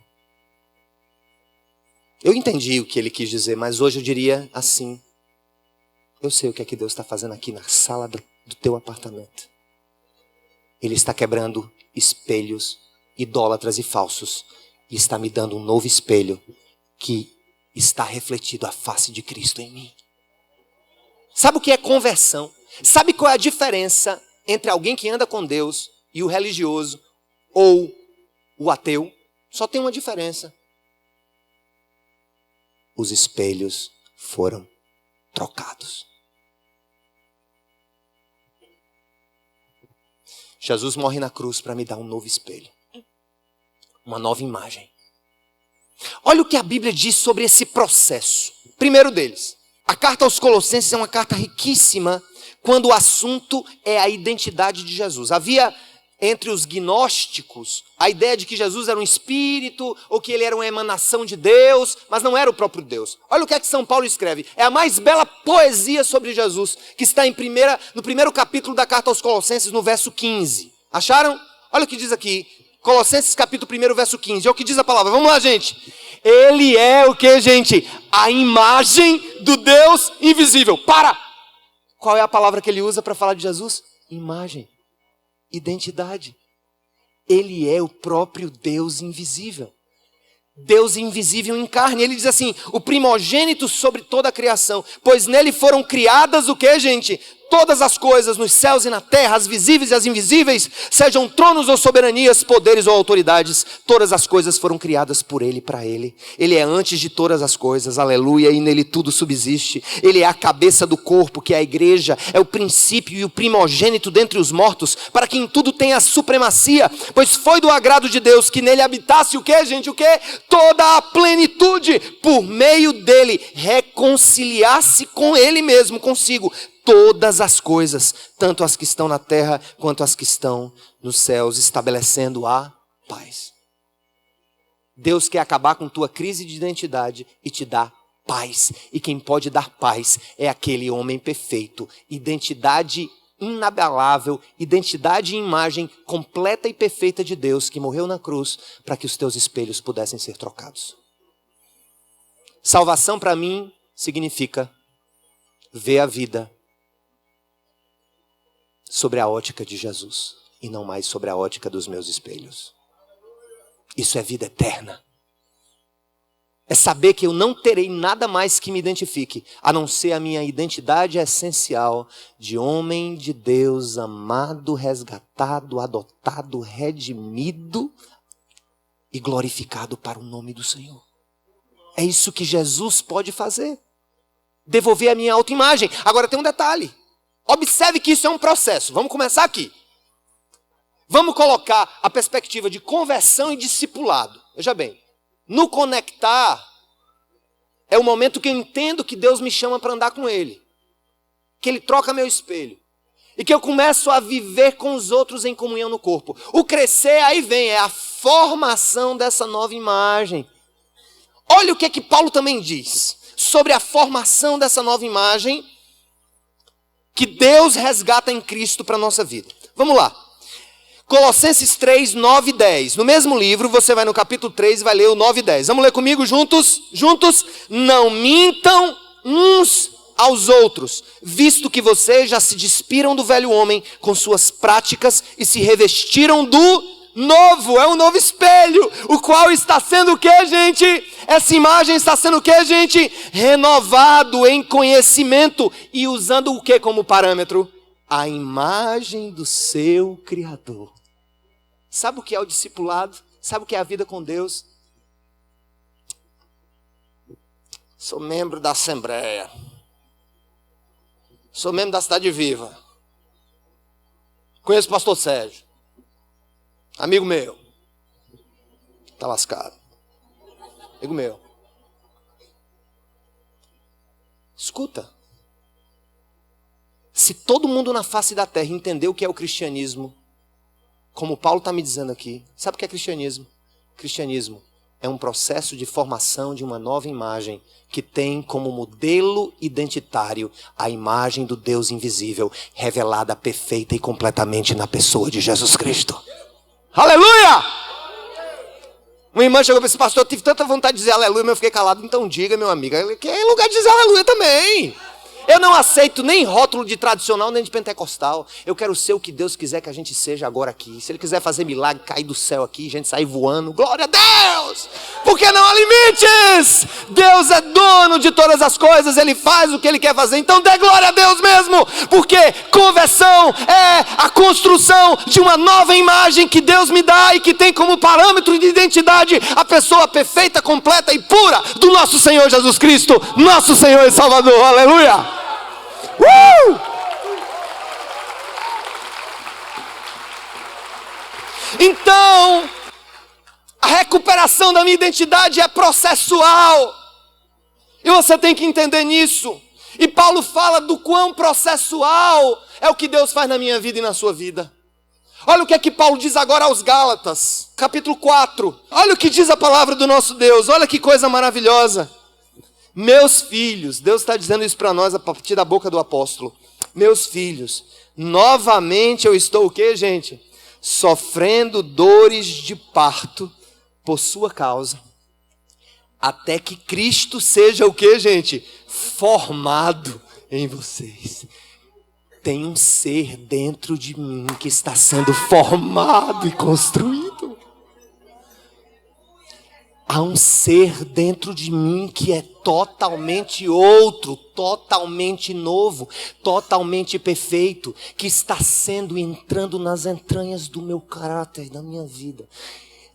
Eu entendi o que ele quis dizer, mas hoje eu diria assim, eu sei o que é que Deus está fazendo aqui na sala do teu apartamento. Ele está quebrando espelhos idólatras e falsos, e está me dando um novo espelho que está refletido a face de Cristo em mim. Sabe o que é conversão? Sabe qual é a diferença entre alguém que anda com Deus e o religioso ou o ateu? Só tem uma diferença. Os espelhos foram trocados. Jesus morre na cruz para me dar um novo espelho. Uma nova imagem. Olha o que a Bíblia diz sobre esse processo. Primeiro deles, a carta aos Colossenses é uma carta riquíssima quando o assunto é a identidade de Jesus. Havia entre os gnósticos a ideia de que Jesus era um espírito ou que ele era uma emanação de Deus, mas não era o próprio Deus. Olha o que é que São Paulo escreve. É a mais bela poesia sobre Jesus, que está no primeiro capítulo da carta aos Colossenses, no verso 15. Acharam? Olha o que diz aqui. Colossenses capítulo 1, verso 15. É o que diz a palavra. Vamos lá, gente. Ele é o que, gente? A imagem do Deus invisível. Para! Qual é a palavra que ele usa para falar de Jesus? Imagem. Identidade. Ele é o próprio Deus invisível. Deus invisível em carne. Ele diz assim, o primogênito sobre toda a criação. Pois nele foram criadas o que, gente? Todas as coisas nos céus e na terra, as visíveis e as invisíveis, sejam tronos ou soberanias, poderes ou autoridades, todas as coisas foram criadas por Ele e para Ele. Ele é antes de todas as coisas, aleluia, e nele tudo subsiste. Ele é a cabeça do corpo, que é a igreja, é o princípio e o primogênito dentre os mortos, para que em tudo tenha a supremacia, pois foi do agrado de Deus que nele habitasse o que, gente? O que? Toda a plenitude, por meio dele, reconciliasse com Ele mesmo, consigo, todas as coisas, tanto as que estão na terra quanto as que estão nos céus, estabelecendo a paz. Deus quer acabar com tua crise de identidade e te dar paz. E quem pode dar paz é aquele homem perfeito, identidade inabalável, identidade e imagem completa e perfeita de Deus, que morreu na cruz para que os teus espelhos pudessem ser trocados. Salvação para mim significa ver a vida sobre a ótica de Jesus e não mais sobre a ótica dos meus espelhos. Isso é vida eterna. É saber que eu não terei nada mais que me identifique, a não ser a minha identidade essencial de homem de Deus, amado, resgatado, adotado, redimido e glorificado para o nome do Senhor. É isso que Jesus pode fazer. Devolver a minha autoimagem. Agora tem um detalhe. Observe que isso é um processo. Vamos começar aqui. Vamos colocar a perspectiva de conversão e discipulado. Veja bem, no conectar é o momento que eu entendo que Deus me chama para andar com Ele. Que Ele troca meu espelho. E que eu começo a viver com os outros em comunhão no corpo. O crescer, aí vem, é a formação dessa nova imagem. Olha o que Paulo também diz sobre a formação dessa nova imagem que Deus resgata em Cristo para a nossa vida. Vamos lá. Colossenses 3, 9 e 10. No mesmo livro, você vai no capítulo 3 e vai ler o 9 e 10. Vamos ler comigo juntos? Juntos. Não mintam uns aos outros, visto que vocês já se despiram do velho homem com suas práticas e se revestiram do novo. É um novo espelho, o qual está sendo o que, gente? Essa imagem está sendo o que, gente? Renovado em conhecimento e usando o que como parâmetro? A imagem do seu Criador. Sabe o que é o discipulado? Sabe o que é a vida com Deus? Sou membro da Assembleia. Sou membro da Cidade Viva. Conheço o pastor Sérgio. Amigo meu. Tá lascado. Amigo meu. Escuta. Se todo mundo na face da terra entender o que é o cristianismo, como Paulo está me dizendo aqui, sabe o que é cristianismo? Cristianismo é um processo de formação de uma nova imagem que tem como modelo identitário a imagem do Deus invisível, revelada perfeita e completamente na pessoa de Jesus Cristo. Aleluia! Uma irmã chegou para esse pastor, eu tive tanta vontade de dizer aleluia, mas eu fiquei calado. Então diga, meu amigo, que é lugar de dizer aleluia também. Eu não aceito nem rótulo de tradicional, nem de pentecostal. Eu quero ser o que Deus quiser que a gente seja agora aqui. Se Ele quiser fazer milagre, cair do céu aqui, a gente sair voando, glória a Deus! Porque não há limites! Deus é dono de todas as coisas, Ele faz o que Ele quer fazer. Então dê glória a Deus mesmo, porque conversão é a construção de uma nova imagem que Deus me dá e que tem como parâmetro de identidade a pessoa perfeita, completa e pura do nosso Senhor Jesus Cristo, nosso Senhor e Salvador. Aleluia! Então, a recuperação da minha identidade é processual. E você tem que entender nisso. E Paulo fala do quão processual é o que Deus faz na minha vida e na sua vida. Olha o que é que Paulo diz agora aos Gálatas, capítulo 4. Olha o que diz a palavra do nosso Deus. Olha que coisa maravilhosa. Meus filhos, Deus está dizendo isso para nós a partir da boca do apóstolo. Meus filhos, novamente eu estou o quê, gente? Sofrendo dores de parto por sua causa. Até que Cristo seja o quê, gente? Formado em vocês. Tem um ser dentro de mim que está sendo formado e construído. Há um ser dentro de mim que é totalmente outro, totalmente novo, totalmente perfeito, que está entrando nas entranhas do meu caráter, da minha vida.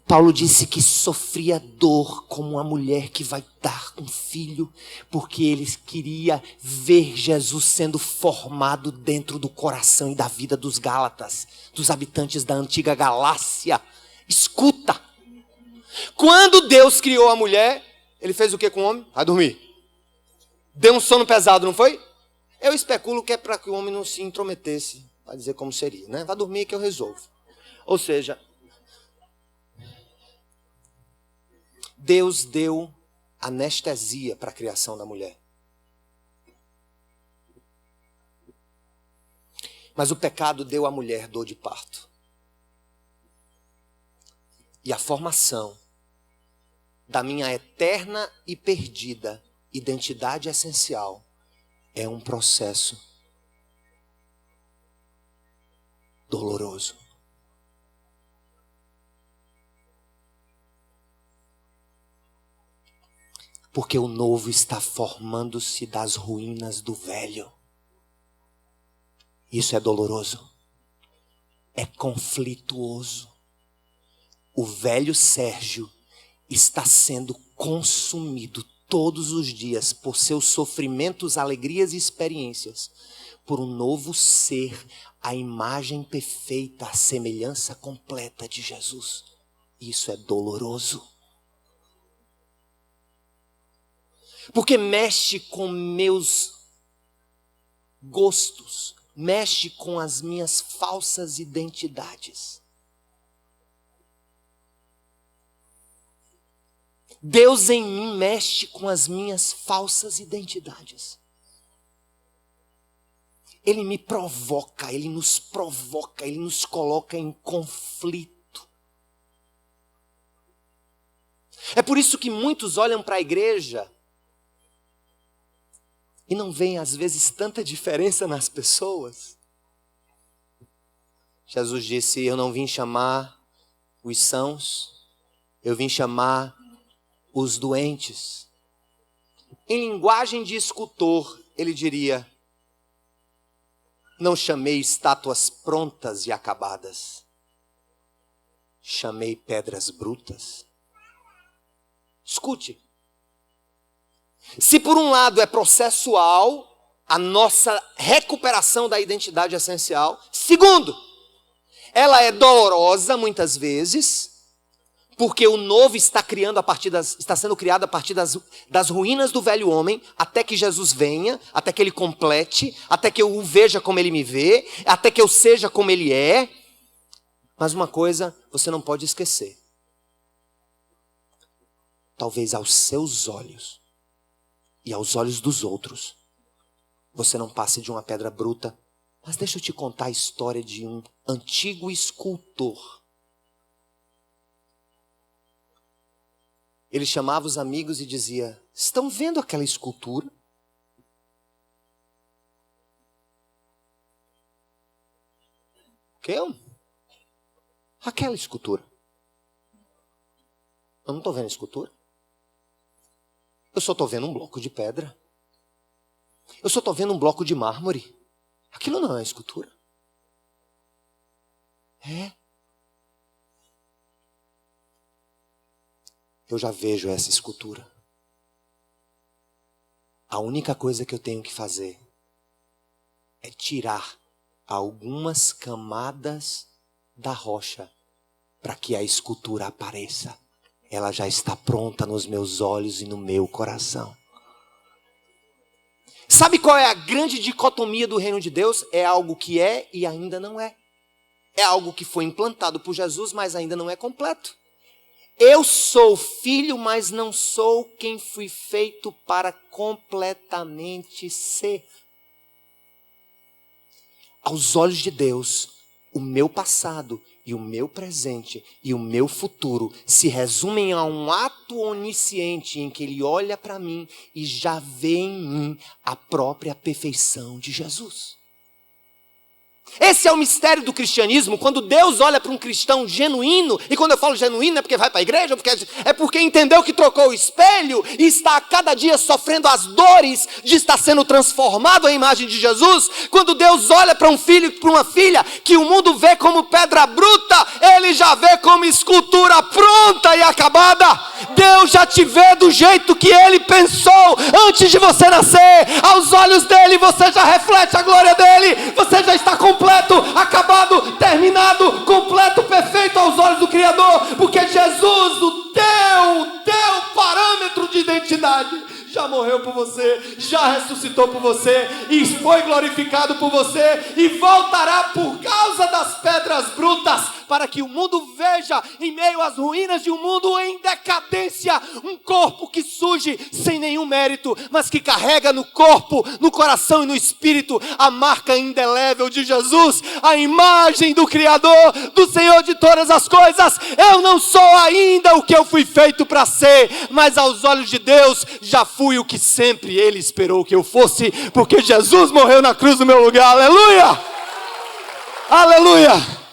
Paulo disse que sofria dor como uma mulher que vai dar um filho, porque ele queria ver Jesus sendo formado dentro do coração e da vida dos Gálatas, dos habitantes da antiga Galácia. Escuta! Quando Deus criou a mulher, Ele fez o que com o homem? Vai dormir. Deu um sono pesado, não foi? Eu especulo que é para que o homem não se intrometesse, para dizer como seria, né? Vai dormir que eu resolvo. Ou seja, Deus deu anestesia para a criação da mulher. Mas o pecado deu à mulher dor de parto. E a formação da minha eterna e perdida identidade essencial é um processo doloroso. Porque o novo está formando-se das ruínas do velho. Isso é doloroso. É conflituoso. O velho Sérgio está sendo consumido todos os dias por seus sofrimentos, alegrias e experiências, por um novo ser, a imagem perfeita, a semelhança completa de Jesus. Isso é doloroso. Porque mexe com meus gostos, mexe com as minhas falsas identidades. Deus em mim mexe com as minhas falsas identidades. Ele me provoca, Ele nos provoca, Ele nos coloca em conflito. É por isso que muitos olham para a igreja e não veem às vezes tanta diferença nas pessoas. Jesus disse: eu não vim chamar os sãos, eu vim chamar os doentes. Em linguagem de escultor, ele diria: não chamei estátuas prontas e acabadas, chamei pedras brutas. Escute. Se por um lado é processual a nossa recuperação da identidade essencial, segundo, ela é dolorosa muitas vezes, porque o novo está sendo criado a partir das ruínas do velho homem, até que Jesus venha, até que ele complete, até que eu o veja como ele me vê, até que eu seja como ele é. Mas uma coisa você não pode esquecer. Talvez aos seus olhos e aos olhos dos outros, você não passe de uma pedra bruta. Mas deixa eu te contar a história de um antigo escultor. Ele chamava os amigos e dizia: estão vendo aquela escultura? O quê? Aquela escultura. Eu não estou vendo a escultura. Eu só estou vendo um bloco de pedra. Eu só estou vendo um bloco de mármore. Aquilo não é escultura. É. Eu já vejo essa escultura. A única coisa que eu tenho que fazer é tirar algumas camadas da rocha para que a escultura apareça. Ela já está pronta nos meus olhos e no meu coração. Sabe qual é a grande dicotomia do reino de Deus? É algo que é e ainda não é. É algo que foi implantado por Jesus, mas ainda não é completo. Eu sou filho, mas não sou quem fui feito para completamente ser. Aos olhos de Deus, o meu passado e o meu presente e o meu futuro se resumem a um ato onisciente em que Ele olha para mim e já vê em mim a própria perfeição de Jesus. Esse é o mistério do cristianismo. Quando Deus olha para um cristão genuíno, e quando eu falo genuíno é porque vai para a igreja, é porque entendeu que trocou o espelho e está a cada dia sofrendo as dores de estar sendo transformado à imagem de Jesus. Quando Deus olha para um filho e para uma filha que o mundo vê como pedra bruta, Ele já vê como escultura pronta e acabada. Deus já te vê do jeito que Ele pensou antes de você nascer. Aos olhos dEle você já reflete a glória dEle. Você já está completo, acabado, terminado, completo, perfeito aos olhos do Criador, porque Jesus, o teu parâmetro de identidade, já morreu por você, já ressuscitou por você, e foi glorificado por você, e voltará por causa das pedras brutas, para que o mundo veja, em meio às ruínas de um mundo em decadência, um corpo que surge sem nenhum mérito, mas que carrega no corpo, no coração e no espírito a marca indelével de Jesus, a imagem do Criador, do Senhor de todas as coisas. Eu não sou ainda o que eu fui feito para ser, mas aos olhos de Deus já fui o que sempre Ele esperou que eu fosse, porque Jesus morreu na cruz no meu lugar. Aleluia! Aleluia!